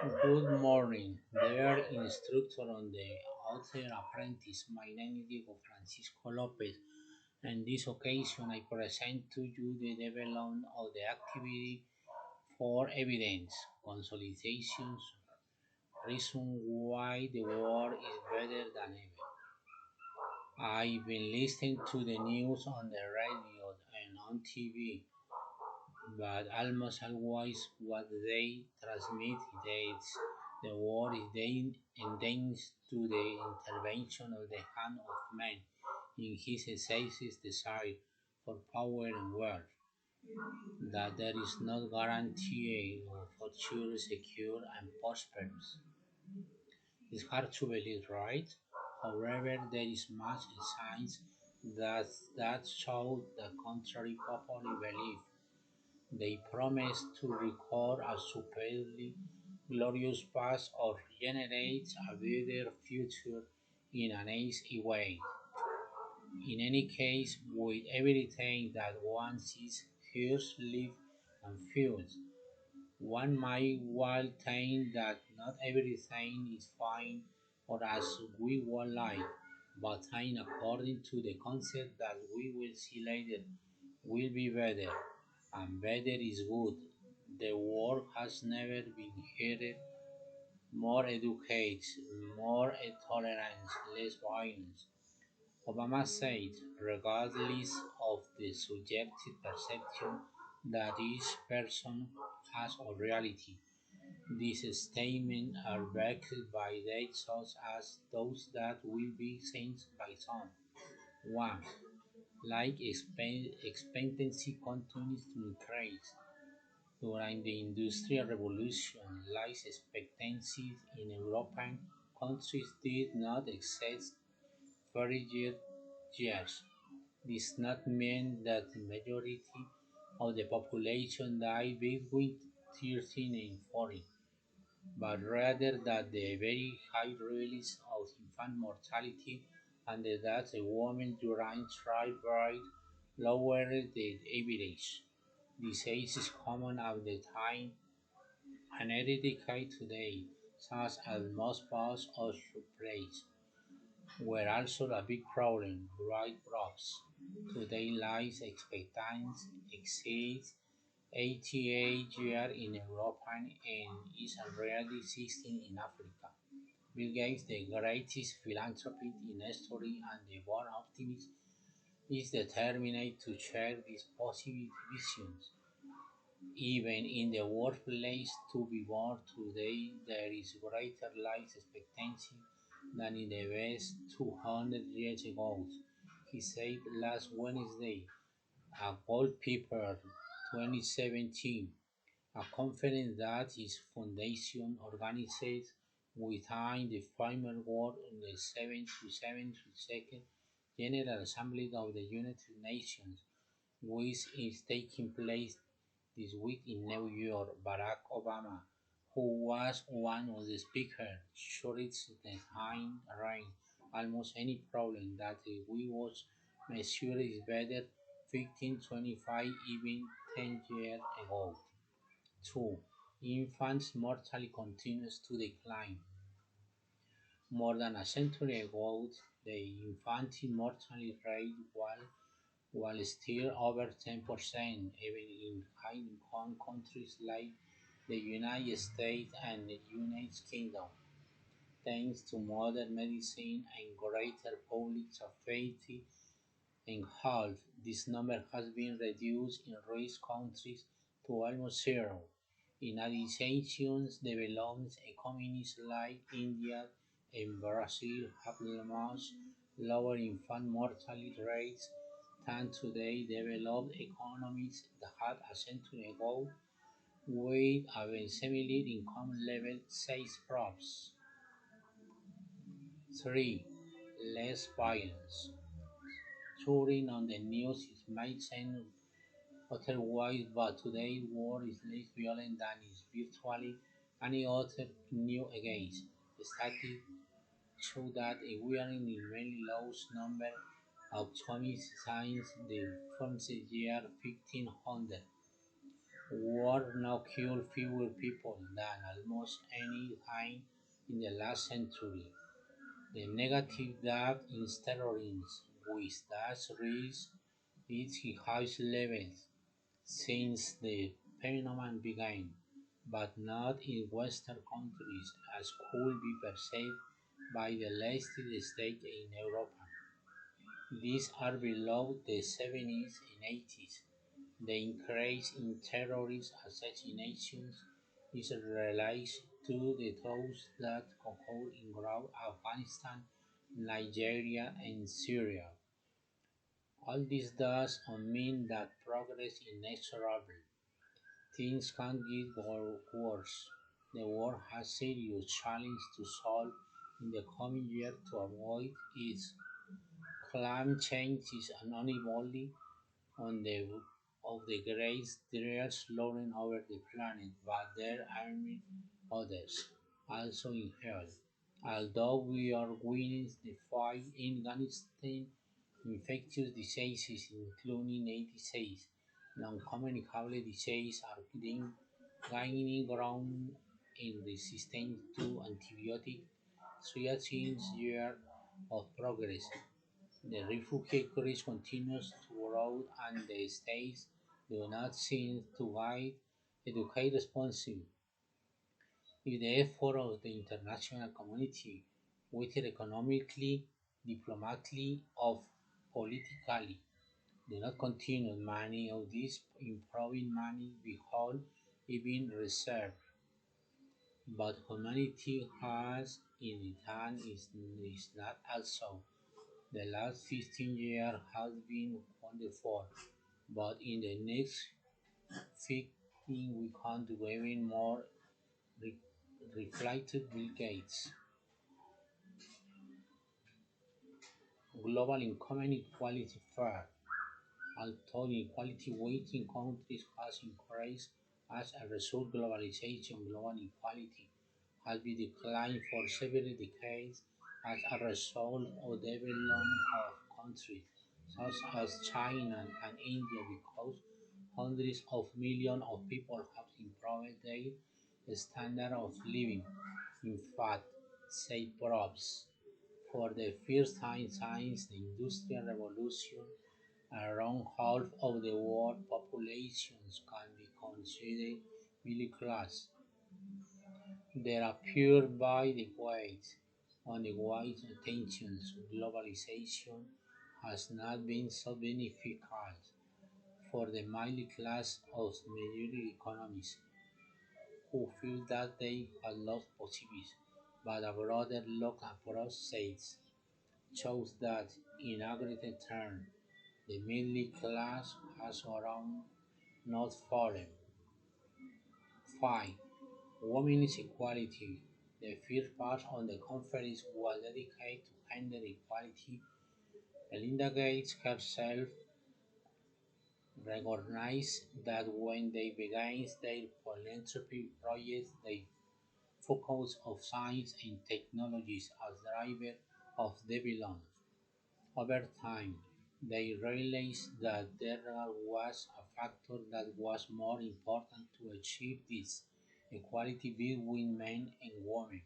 Good morning, dear instructor on the author apprentice. My name is Diego Francisco Lopez, and this occasion I present to you the development of the activity for evidence, consolidations, reason why the world is better than ever. I've been listening to the news on the radio and on TV, but almost always what they transmit is the world is endangered to the intervention of the hand of man in his excessive desire for power and wealth, that there is no guarantee of a future secure and prosperous. It's hard to believe, right? However, there is much science that shows the contrary popular belief. They promise to record a superbly glorious past or generate a better future in an easy way. In any case, with everything that one sees, hears, lives, and feels, one might well think that not everything is fine or as we would like, but think according to the concept that we will see later will be better, and better is good. The world has never been heard more educated, more tolerance, less violence. Obama said, regardless of the subjective perception that each person has of reality, these statements are backed by data such as those that will be seen by some. 1. Life expectancy continues to increase. During the Industrial Revolution, life expectancies in European countries did not exceed 40 years. This does not mean that the majority of the population died between 13 and 40, but rather that the very high rates of infant mortality and the deaths of women during childbirth lowered the average. This age is common at the time and hereditary today, such as most parts of the place, were also a big problem. Right groups. Today life expectancy exceeds 88 years in Europe and is already 16 in Africa. Bill Gates, the greatest philanthropist in history and the born optimist, is determined to share these positive visions. Even in the workplace, to be born today, there is greater life expectancy than in the best 200 years ago, he said last Wednesday at Goalkeeper 2017, a conference that his foundation organizes within the framework of the 72nd General Assembly of the United Nations, which is taking place this week in New York. Barack Obama, who was one of the speakers, shouted the time around almost any problem that we was measured is better 15, 25, even 10 years ago. 2. Infants mortality continues to decline. More than a century ago, the infant mortality rate while still over 10%, even in high-income countries like the United States and the United Kingdom. Thanks to modern medicine and greater public safety and health, this number has been reduced in rich countries to almost zero. In addition, developed economies like India and Brazil have much lower infant mortality rates than today developed economies that had a century ago, with a similar income level, says Probst. 3. Less violence. Touring on the news is might seem otherwise, but today's world is less violent than is virtually any other new age. Statistics show that we are in a really low number of zombies since the from the year 1500. War now killed fewer people than almost any time in the last century. The negative data in terrorism, with that reached its highest levels since the phenomenon began, but not in Western countries as could be perceived by the latest state in Europe. These are below the 70s and 80s. The increase in terrorist assassinations is related to the those that occurred in Iraq, Afghanistan, Nigeria, and Syria. All this does not mean that progress is inexorable. Things can get worse. The world has serious challenges to solve in the coming year to avoid it. Climate change is unavoidable on the of the great threats lowering over the planet, but there are many others also in health. Although we are winning the fight in Afghanistan, infectious diseases, including AIDS, non-communicable diseases, are gaining ground in resistance to antibiotics. So, a year of progress. The refugee crisis continues to grow and the states do not seem to guide educate responsibly. If the effort of the international community, whether economically, diplomatically, or politically, do not continue, many of these improving money we hold even reserved. But humanity has in its hand is not also. The last 15 years has been wonderful, but in the next 15 we can do even more, re- reflected Bill Gates. Global income inequality fair. Although inequality within countries has increased as a result of globalization, global inequality has been declining for several decades as a result of development of countries such as China and India because hundreds of millions of people have improved their standard of living. In fact, say props. For the first time since the Industrial Revolution, around half of the world populations can be considered middle class. There appear by the weight on the wide tensions. Globalization has not been so beneficial for the middle class of major economies who feel that they have lost possibilities, but a broader look across states shows that in aggregate terms the middle class has around not fallen. 5. Women's equality. The first part of the conference was dedicated to gender equality. Melinda Gates herself recognized that when they began their philanthropy projects, they focused on science and technologies as drivers of development. Over time, they realized that there was a factor that was more important to achieve this equality between men and women.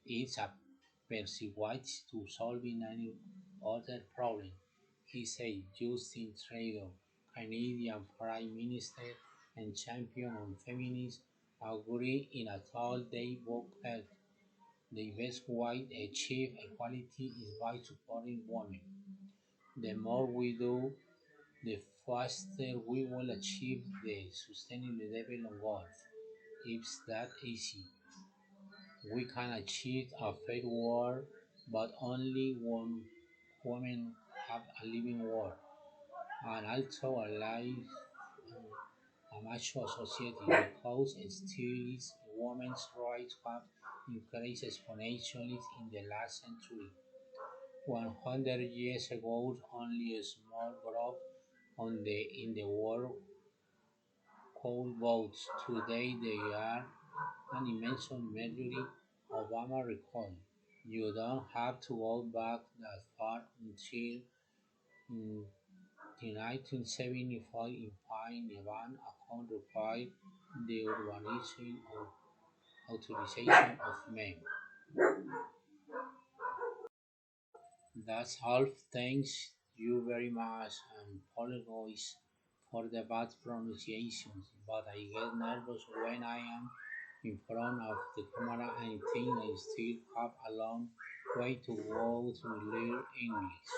It's a perseverance to solving any other problem, he said. Justin Trudeau, Canadian Prime Minister and champion on feminism, agreed in a thought they both held. The best way to achieve equality is by supporting women. The more we do, the faster we will achieve the sustainable development goals. It's that easy. We can achieve a fair world, but only when women have a living world and also a life, a mature society, because still women's rights have increased exponentially in the last century. 100 years ago, only a small group in the world could vote. Today, they are an immense majority. Obama recalled, "You don't have to go back that far until In 1975, in Pine, Nevada, a court required the urbanization of authorization of men. That's all. Thanks you very much and apologize for the bad pronunciations, but I get nervous when I am in front of the camera and think I still have a long way to go to learn English.